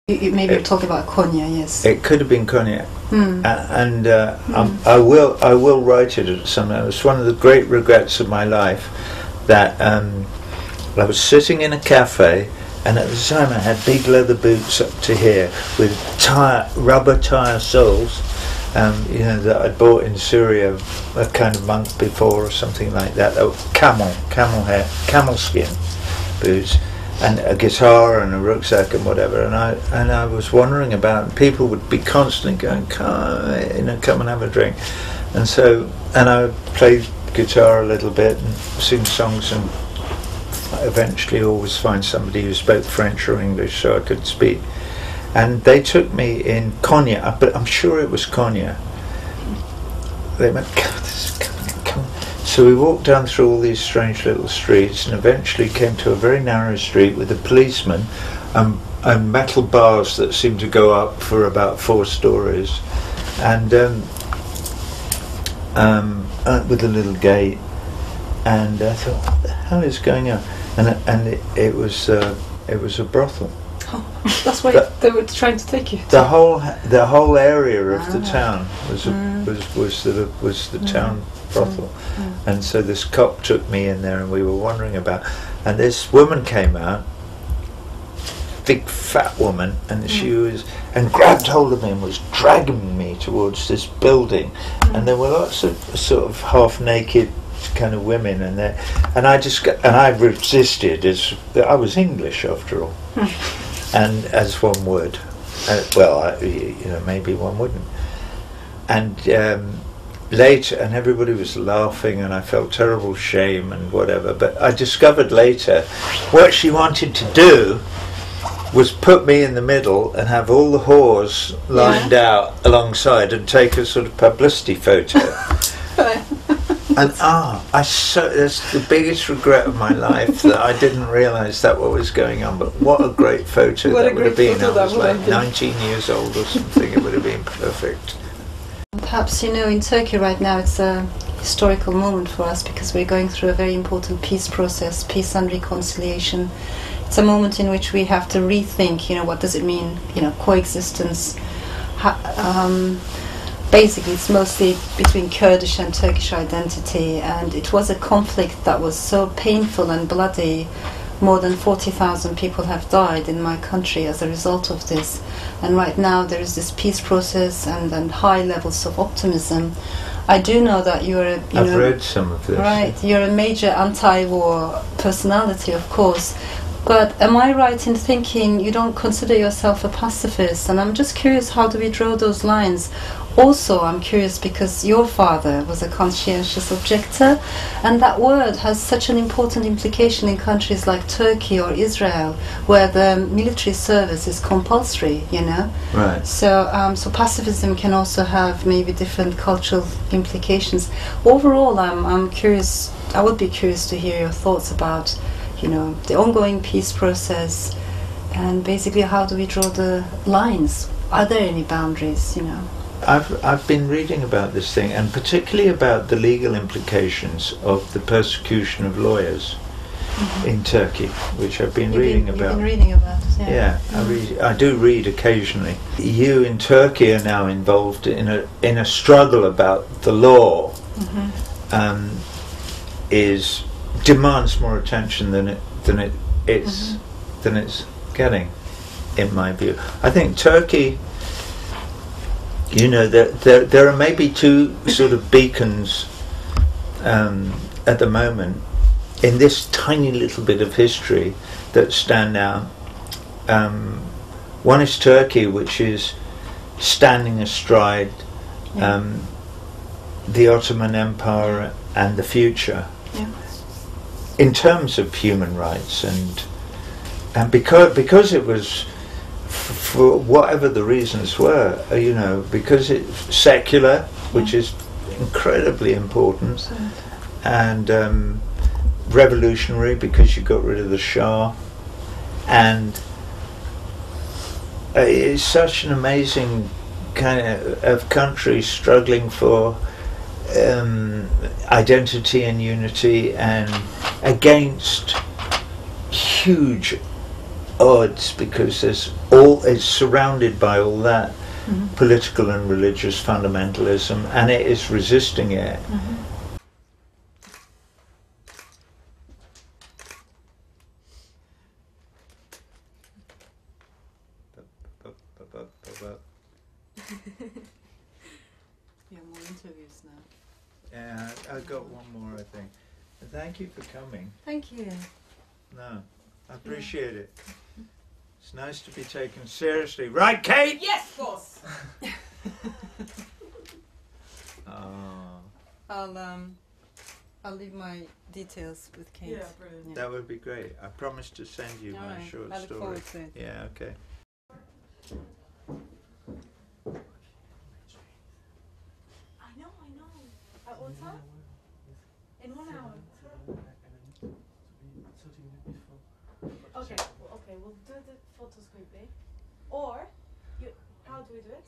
Maybe you're talking about Konya, yes. It could have been Konya. And Mm. I will write it at some. It was one of the great regrets of my life that I was sitting in a cafe, and at the time I had big leather boots up to here with rubber tire soles, that I'd bought in Syria a kind of month before or something like that. They were camel skin boots, and a guitar and a rucksack and whatever. And I was wandering about, and people would be constantly going, come and have a drink. And I played guitar a little bit and sing songs, and eventually always find somebody who spoke French or English so I could speak. And they took me in Konya, but I'm sure it was Konya. They went, God, this is Konya. So we walked down through all these strange little streets, and eventually came to a very narrow street with a policeman and metal bars that seemed to go up for about 4 stories, and with a little gate. And I thought, what the hell is going on? And it was a brothel. Oh, that's why they were trying to take you. The whole area of the town was the town brothel, and so this cop took me in there, and we were wandering about, and this woman came out, big fat woman, and she was grabbed hold of me and was dragging me towards this building, and there were lots of sort of half naked kind of women, and I resisted, as I was English after all. And as one would, maybe one wouldn't. And later, and everybody was laughing, and I felt terrible shame and whatever. But I discovered later, what she wanted to do was put me in the middle and have all the whores lined out alongside and take a sort of publicity photo. And that's the biggest regret of my life, that I didn't realise that what was going on. But what a great photo that would have been. I was like 19 years old or something. It would have been perfect. Perhaps, in Turkey right now it's a historical moment for us, because we're going through a very important peace process, peace and reconciliation. It's a moment in which we have to rethink, what does it mean, coexistence. Basically, it's mostly between Kurdish and Turkish identity, and it was a conflict that was so painful and bloody. More than 40,000 people have died in my country as a result of this. And right now there is this peace process and high levels of optimism. I do know that I've read some of this. Right, you're a major anti-war personality, of course. But am I right in thinking you don't consider yourself a pacifist? And I'm just curious, how do we draw those lines? Also, I'm curious because your father was a conscientious objector, and that word has such an important implication in countries like Turkey or Israel, where the military service is compulsory, Right. So pacifism can also have maybe different cultural implications. Overall, I'm curious. I would be curious to hear your thoughts about the ongoing peace process, and basically how do we draw the lines? Are there any boundaries, I've been reading about this thing, and particularly about the legal implications of the persecution of lawyers in Turkey, which I've been reading about. You've been reading about it, yeah. I do read occasionally. You in Turkey are now involved in a struggle about the law. Demands more attention than it's getting, in my view. I think Turkey, there are maybe 2 sort of beacons at the moment in this tiny little bit of history that stand out. One is Turkey, which is standing astride the Ottoman Empire and the future. In terms of human rights, and because it was, for whatever the reasons were, because it's secular, which is incredibly important, and revolutionary because you got rid of the Shah, and it's such an amazing kind of country struggling for identity and unity, and against huge odds because it's surrounded by all that political and religious fundamentalism, and it is resisting it. Yeah, more interviews now. Yeah, I've got one more, I think. Thank you for coming. Thank you. No, I appreciate it. It's nice to be taken seriously. Right, Kate? Yes, boss! Oh, I'll leave my details with Kate. Yeah, brilliant. that would be great. I promise to send you All my right. short I look story. forward to it. Yeah, okay. I know. At what time? In 1 hour. Okay, we'll do the photos quickly. Or, how do we do it?